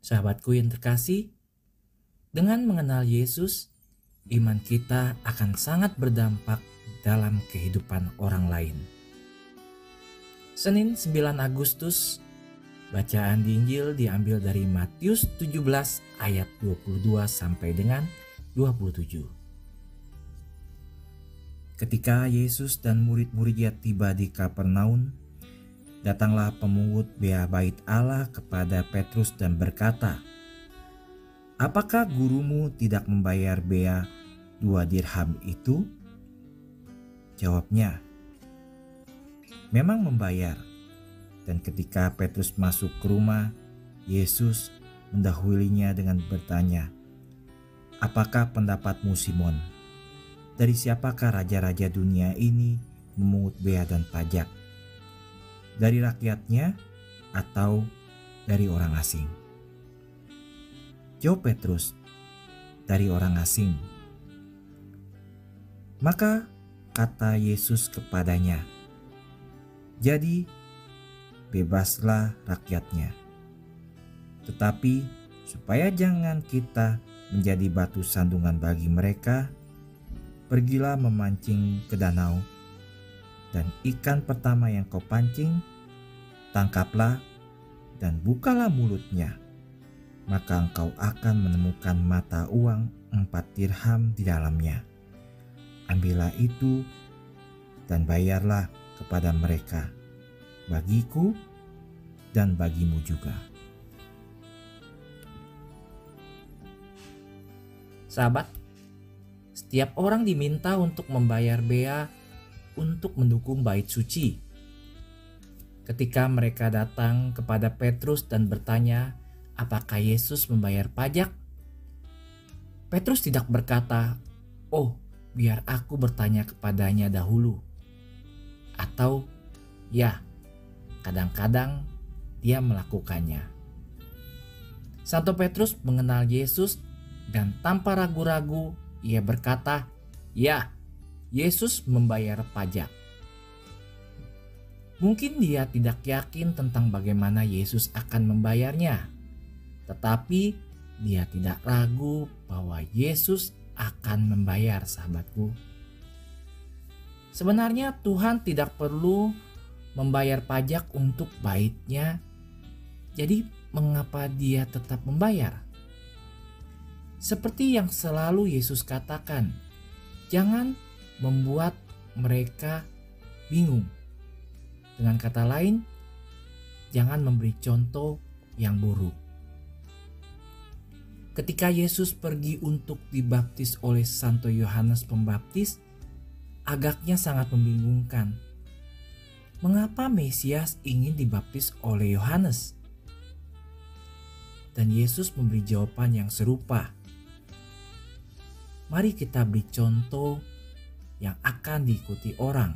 Sahabatku yang terkasih, dengan mengenal Yesus, iman kita akan sangat berdampak dalam kehidupan orang lain. Senin 9 Agustus, bacaan di Injil diambil dari Matius 17 ayat 22 sampai dengan 27. Ketika Yesus dan murid-muridnya tiba di Kapernaum, datanglah pemungut bea bait Allah kepada Petrus dan berkata, "Apakah gurumu tidak membayar bea 2 dirham itu?" Jawabnya, "Memang membayar." Dan ketika Petrus masuk ke rumah, Yesus mendahulunya dengan bertanya, "Apakah pendapatmu, Simon? Dari siapakah raja-raja dunia ini memungut bea dan pajak? Dari rakyatnya atau dari orang asing?" Jawab Petrus, "Dari orang asing." Maka kata Yesus kepadanya, "Jadi bebaslah rakyatnya. Tetapi supaya jangan kita menjadi batu sandungan bagi mereka, pergilah memancing ke danau, dan ikan pertama yang kau pancing, tangkaplah dan bukalah mulutnya. Maka engkau akan menemukan mata uang 4 dirham di dalamnya. Ambillah itu dan bayarlah kepada mereka, bagiku dan bagimu juga." Sahabat, setiap orang diminta untuk membayar bea untuk mendukung bait suci. Ketika mereka datang kepada Petrus dan bertanya, apakah Yesus membayar pajak? Petrus tidak berkata, "Oh, biar aku bertanya kepadanya dahulu." Atau, "Ya, kadang-kadang dia melakukannya." Santo Petrus mengenal Yesus dan tanpa ragu-ragu ia berkata, "Ya, Yesus membayar pajak." Mungkin dia tidak yakin tentang bagaimana Yesus akan membayarnya, tetapi dia tidak ragu bahwa Yesus akan membayar, sahabatku. Sebenarnya Tuhan tidak perlu membayar pajak untuk bait-Nya. Jadi mengapa dia tetap membayar? Seperti yang selalu Yesus katakan, jangan membuat mereka bingung. Dengan kata lain, jangan memberi contoh yang buruk. Ketika Yesus pergi untuk dibaptis oleh Santo Yohanes Pembaptis, agaknya sangat membingungkan. Mengapa Mesias ingin dibaptis oleh Yohanes? Dan Yesus memberi jawaban yang serupa. Mari kita beri contoh yang akan diikuti orang.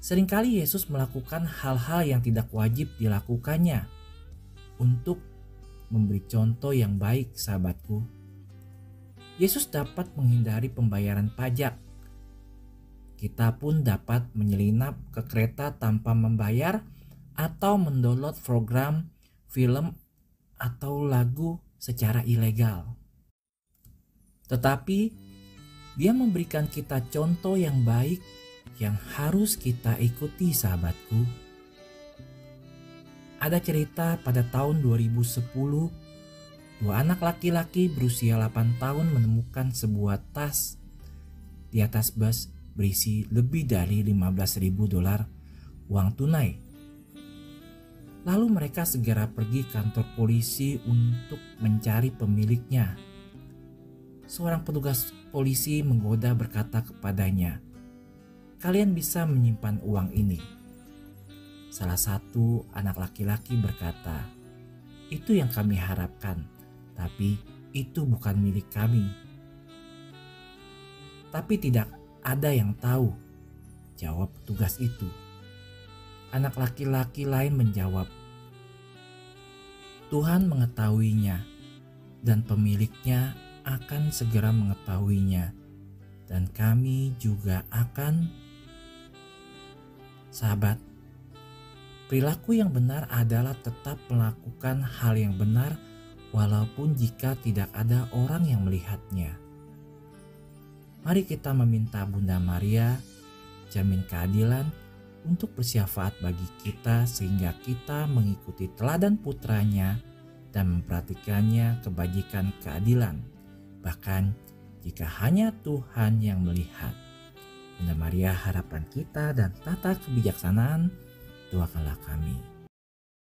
Seringkali Yesus melakukan hal-hal yang tidak wajib dilakukannya untuk memberi contoh yang baik, sahabatku. Yesus dapat menghindari pembayaran pajak. Kita pun dapat menyelinap ke kereta tanpa membayar atau mendownload program, film, atau lagu secara ilegal. Tetapi dia memberikan kita contoh yang baik yang harus kita ikuti, sahabatku. Ada cerita pada tahun 2010, 2 anak laki-laki berusia 8 tahun menemukan sebuah tas di atas bus berisi lebih dari $15.000 uang tunai. Lalu mereka segera pergi kantor polisi untuk mencari pemiliknya. Seorang petugas polisi menggoda berkata kepadanya, "Kalian bisa menyimpan uang ini." Salah satu anak laki-laki berkata, "Itu yang kami harapkan, tapi itu bukan milik kami." "Tapi tidak ada yang tahu," jawab petugas itu. Anak laki-laki lain menjawab, "Tuhan mengetahuinya dan pemiliknya akan segera mengetahuinya, dan kami juga akan." Sahabat, Perilaku yang benar adalah tetap melakukan hal yang benar walaupun jika tidak ada orang yang melihatnya. Mari kita meminta Bunda Maria, cermin keadilan, untuk bersyafaat bagi kita sehingga kita mengikuti teladan putranya dan memperhatikannya kebajikan keadilan. Bahkan jika hanya Tuhan yang melihat. Bunda Maria, harapan kita dan tata kebijaksanaan, doakanlah kami.